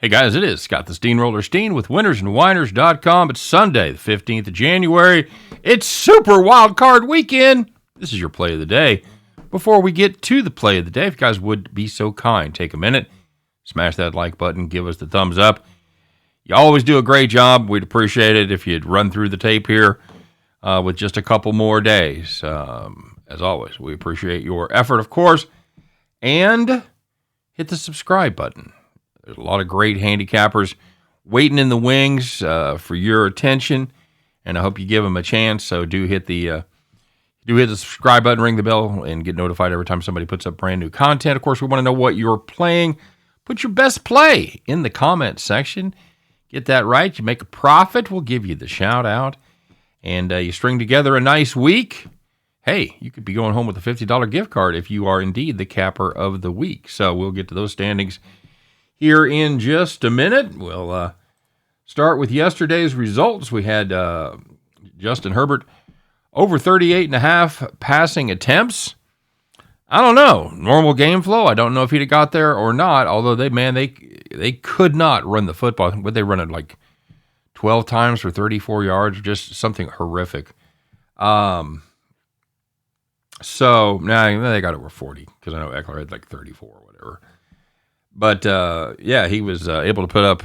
Hey guys, it is Scott the Steamroller Steehn with winnersandwhiners.com. It's Sunday, the 15th of January. It's Super Wild Card Weekend. This is your play of the day. Before we get to the play of the day, if you guys would be so kind, take a minute, smash that like button, give us the thumbs up. You always do a great job. We'd appreciate it if you'd run through the tape here with just a couple more days. As always, we appreciate your effort, of course. And hit the subscribe button. There's a lot of great handicappers waiting in the wings for your attention, and I hope you give them a chance. So do hit the subscribe button, ring the bell, and get notified every time somebody puts up brand new content. Of course, we want to know what you're playing. Put your best play in the comment section. Get that right. You make a profit, we'll give you the shout out, and you string together a nice week. Hey, you could be going home with a $50 gift card if you are indeed the capper of the week. So we'll get to those standings here in just a minute. We'll start with yesterday's results. We had Justin Herbert over 38.5 passing attempts. I don't know. Normal game flow. I don't know if he'd have got there or not, although they could not run the football. Would they run it like 12 times for 34 yards? Just something horrific. So, now they got over 40 because I know Eckler had like 34 or whatever. But, yeah, he was able to put up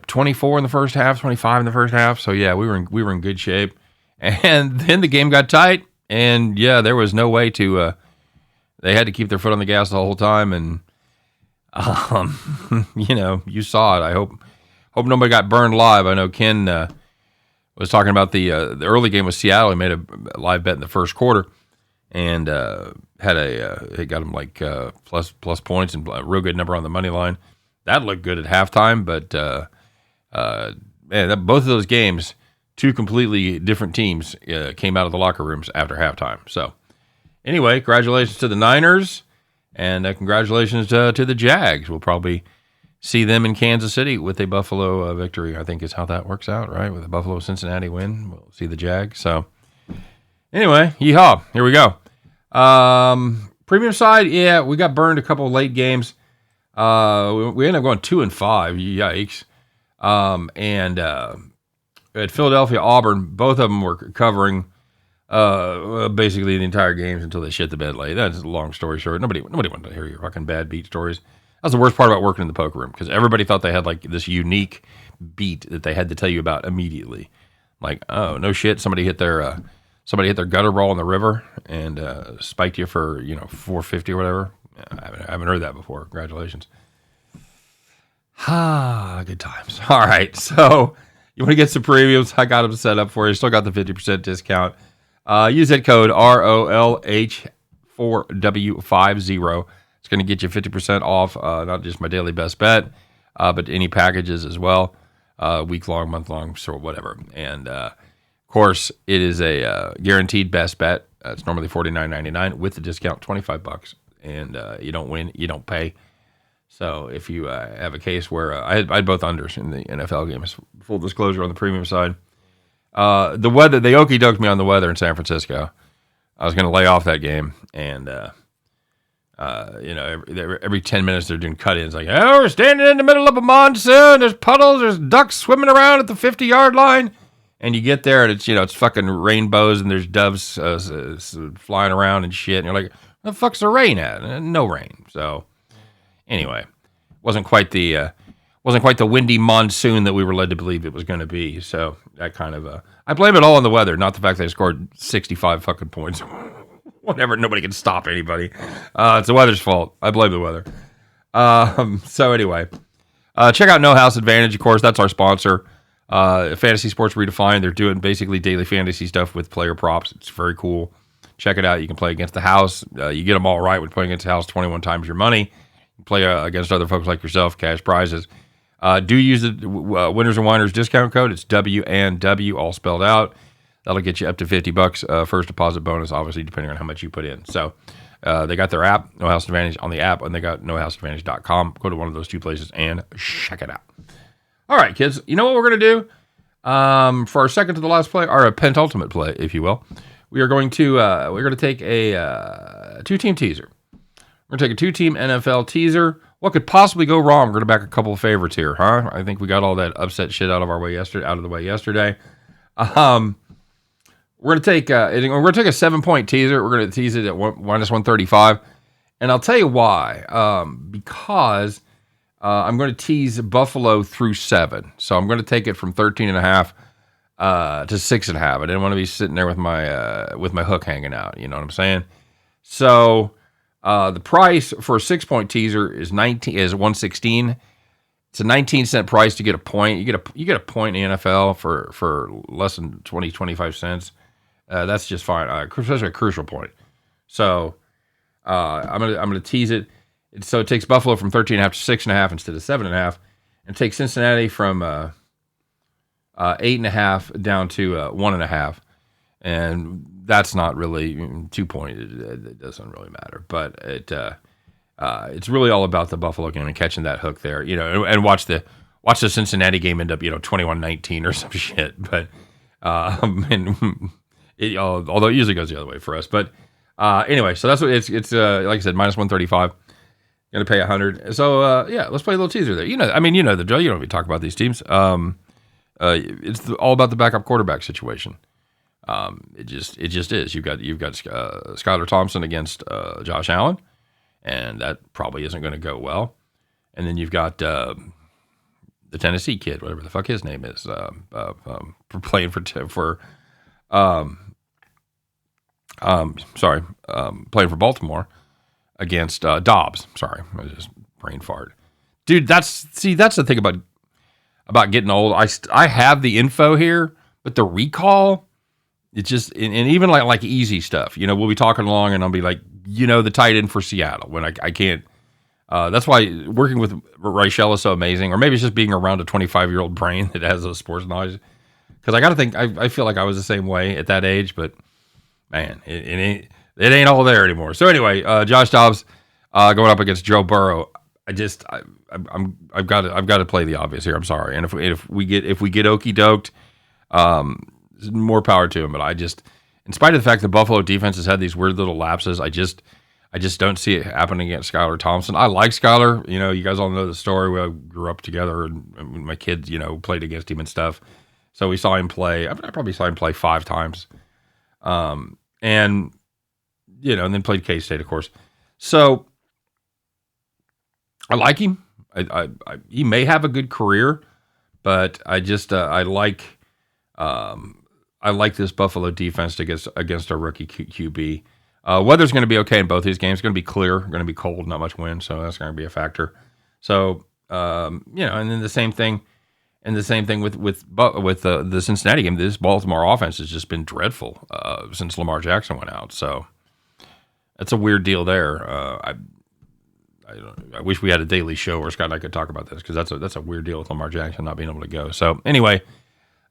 24 in the first half, 25 in the first half. So, yeah, we were in good shape. And then the game got tight. And, yeah, there was no way to they had to keep their foot on the gas the whole time. And, you saw it. I hope nobody got burned live. I know Ken was talking about the early game with Seattle. He made a live bet in the first quarter. And it got him like plus points and a real good number on the money line. That looked good at halftime, but both of those games, two completely different teams came out of the locker rooms after halftime. So anyway, congratulations to the Niners, and congratulations to the Jags. We'll probably see them in Kansas City with a Buffalo victory, I think is how that works out, right? With a Buffalo-Cincinnati win, we'll see the Jags. So anyway, yeehaw, here we go. Premium side, yeah, we got burned a couple of late games. We ended up going 2-5. Yikes. And at Philadelphia, Auburn, both of them were covering basically the entire games until they shit the bed late. That's a long story short. Nobody wanted to hear your fucking bad beat stories. That's the worst part about working in the poker room, because everybody thought they had like this unique beat that they had to tell you about immediately. Like, oh, no shit, somebody hit their gutter ball in the river and spiked you for, $450 or whatever. I haven't heard that before. Congratulations. Good times. All right, so you want to get some premiums? I got them set up for you. Still got the 50% discount. Use that code ROLH4W50. It's going to get you 50% off, not just my daily best bet, but any packages as well, week-long, month-long, so whatever. And of course, it is a guaranteed best bet. It's normally $49.99 with the discount, $25. And you don't win, you don't pay. So if you have a case where I had both unders in the NFL games, full disclosure on the premium side. The weather, they okey-doked me on the weather in San Francisco. I was going to lay off that game, and every 10 minutes they're doing cut-ins like, oh, we're standing in the middle of a monsoon. There's puddles. There's ducks swimming around at the 50-yard line. And you get there, and it's fucking rainbows, and there's doves flying around and shit. And you're like, where the fuck's the rain at? No rain. So anyway, wasn't quite the windy monsoon that we were led to believe it was going to be. So that kind of I blame it all on the weather, not the fact they scored 65 fucking points. Whatever, nobody can stop anybody. It's the weather's fault. I blame the weather. So anyway, check out No House Advantage. Of course, that's our sponsor. Fantasy Sports Redefined. They're doing basically daily fantasy stuff with player props. It's very cool. Check it out. You can play against the house. You get them all right when playing against the house 21 times your money. You play against other folks like yourself, cash prizes. Do use the Winners and Whiners discount code. It's W&W, all spelled out. That'll get you up to $50 first deposit bonus, obviously, depending on how much you put in. So they got their app, No House Advantage, on the app, and they got nohouseadvantage.com. Go to one of those two places and check it out. All right, kids, you know what we're going to do? For our second to the last play, or a penultimate play, if you will, we're going to take a two-team teaser. We're going to take a two-team NFL teaser. What could possibly go wrong? We're going to back a couple of favorites here, huh? I think we got all that upset shit out of the way yesterday. We're going to take a 7-point teaser. We're going to tease it at minus 135. And I'll tell you why. Because I'm going to tease Buffalo through 7. So I'm going to take it from 13.5 to 6.5. I didn't want to be sitting there with my hook hanging out. You know what I'm saying? So the price for a 6-point teaser is 116. It's a 19-cent price to get a point. You get a point in the NFL for less than 25 cents. That's just fine, especially a crucial point. So I'm gonna tease it. So it takes Buffalo from 13.5 to 6.5 instead of 7.5, and takes Cincinnati from 8.5 down to 1.5. And that's not really 2 point. It doesn't really matter, but it's really all about the Buffalo game and catching that hook there, you know, and watch the Cincinnati game end up, 21-19 or some shit. But although it usually goes the other way for us. But anyway, so that's what it's like I said, minus 135. Going to pay 100. So yeah, let's play a little teaser there. The drill. You don't talk about these teams. It's all about the backup quarterback situation. It just is. You've got Skylar Thompson against Josh Allen, and that probably isn't going to go well. And then you've got the Tennessee kid, whatever the fuck his name is, playing playing for Baltimore against Dobbs. Sorry, I was just brain fart, dude. That's the thing about getting old. I have the info here, but the recall, it's just and even like easy stuff. We'll be talking along, and I'll be like, the tight end for Seattle when I can't. That's why working with Rachel is so amazing, or maybe it's just being around a 25-year-old brain that has those sports knowledge. Because I got to think, I feel like I was the same way at that age, but man, it ain't all there anymore. So anyway, Josh Dobbs going up against Joe Burrow. I've got to play the obvious here. I'm sorry, and if we get okey doked, more power to him. But in spite of the fact that Buffalo defense has had these weird little lapses, I just don't see it happening against Skylar Thompson. I like Skylar. You guys all know the story. We grew up together, and my kids, played against him and stuff. So we saw him play. I probably saw him play 5 times, and then played K-State, of course. So I like him. He may have a good career, but I like this Buffalo defense against a rookie QB. Weather's going to be okay in both these games. It's going to be clear, going to be cold, not much wind, so that's going to be a factor. So and then the same thing. And the same thing with the Cincinnati game. This Baltimore offense has just been dreadful since Lamar Jackson went out. So that's a weird deal there. I wish we had a daily show where Scott and I could talk about this, because that's a weird deal with Lamar Jackson not being able to go. So anyway,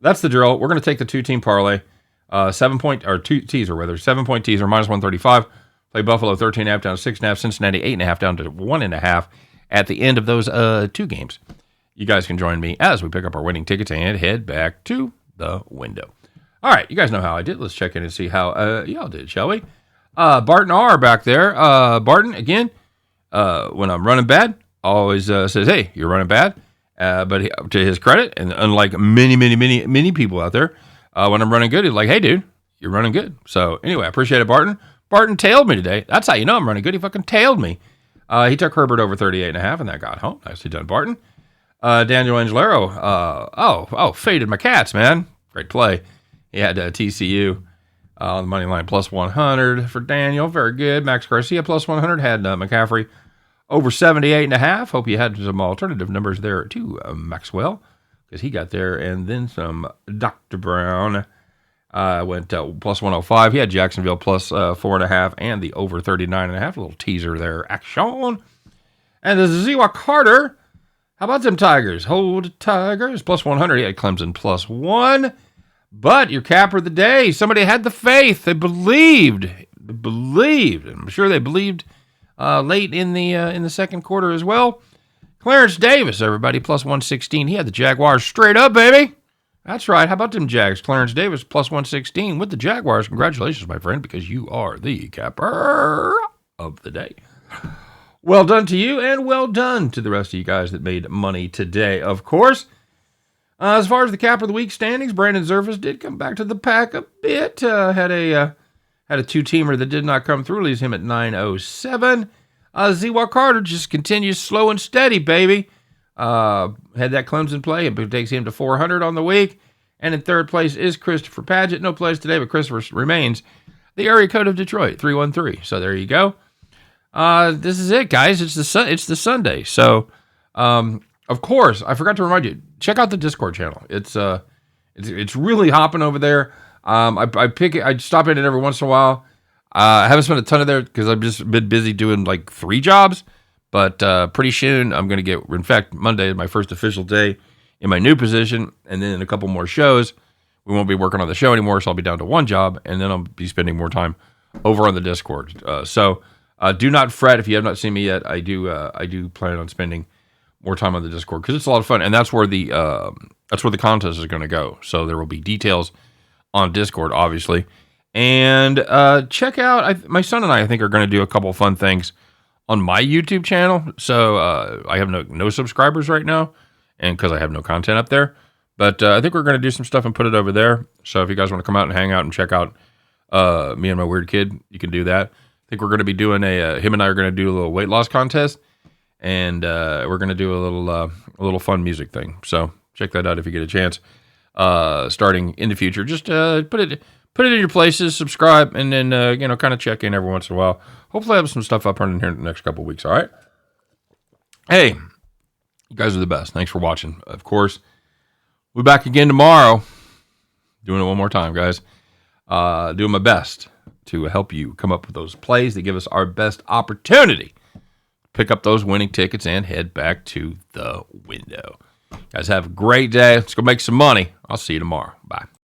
that's the drill. We're going to take the 2-team parlay, 7-point or 2 teaser rather, 7-point teaser minus 135. Play Buffalo 13.5 down to 6.5, Cincinnati 8.5 down to 1.5 at the end of those 2 games. You guys can join me as we pick up our winning tickets and head back to the window. All right, you guys know how I did. Let's check in and see how y'all did, shall we? Barton R. back there. Barton, again, when I'm running bad, always says, hey, you're running bad. But to his credit, and unlike many people out there, when I'm running good, he's like, hey, dude, you're running good. So anyway, I appreciate it, Barton. Barton tailed me today. That's how you know I'm running good. He fucking tailed me. He took Herbert over 38.5, and that got home. Nicely done, Barton. Daniel Angelero, faded my Cats, man. Great play. He had TCU on the money line plus 100 for Daniel. Very good. Max Garcia plus 100. Had McCaffrey over 78.5. Hope you had some alternative numbers there too, Maxwell, because he got there. And then some Dr. Brown went plus 105. He had Jacksonville plus 4.5 and the over 39.5. A little teaser there. Action. And the Ziwa Carter. How about them Tigers? Hold Tigers. Plus 100. He had Clemson plus 1. But your capper of the day, somebody had the faith. They believed. I'm sure they believed late in the second quarter as well. Clarence Davis, everybody, plus 116. He had the Jaguars straight up, baby. That's right. How about them Jags? Clarence Davis, plus 116 with the Jaguars. Congratulations, my friend, because you are the capper of the day. Well done to you, and well done to the rest of you guys that made money today, of course. As far as the cap of the week standings, Brandon Zerfus did come back to the pack a bit. Had a two-teamer that did not come through, leaves him at 907. Zewa Carter just continues slow and steady, baby. Had that Clemson play. It takes him to 400 on the week. And in third place is Christopher Paget. No plays today, but Christopher remains the area code of Detroit, 313. So there you go. This is it, guys. It's the Sunday. So, of course, I forgot to remind you, check out the Discord channel. It's really hopping over there. I stop in it every once in a while. I haven't spent a ton of there because I've just been busy doing like 3 jobs. But pretty soon I'm going to get, in fact, Monday is my first official day in my new position. And then in a couple more shows, we won't be working on the show anymore. So I'll be down to 1 job. And then I'll be spending more time over on the Discord. So do not fret if you have not seen me yet. I do plan on spending more time on the Discord because it's a lot of fun. And that's where the contest is going to go. So there will be details on Discord, obviously. And check out, my son and I think, are going to do a couple of fun things on my YouTube channel. So I have no subscribers right now, and because I have no content up there. But I think we're going to do some stuff and put it over there. So if you guys want to come out and hang out and check out me and my weird kid, you can do that. I think we're going to be doing him and I are going to do a little weight loss contest, and we're going to do a little fun music thing. So check that out if you get a chance. Starting in the future, just put it in your places, subscribe, and then kind of check in every once in a while. Hopefully, I have some stuff up running here in the next couple of weeks. All right. Hey, you guys are the best. Thanks for watching. Of course, we'll be back again tomorrow. Doing it one more time, guys. Doing my best to help you come up with those plays that give us our best opportunity to pick up those winning tickets and head back to the window. Guys, have a great day. Let's go make some money. I'll see you tomorrow. Bye.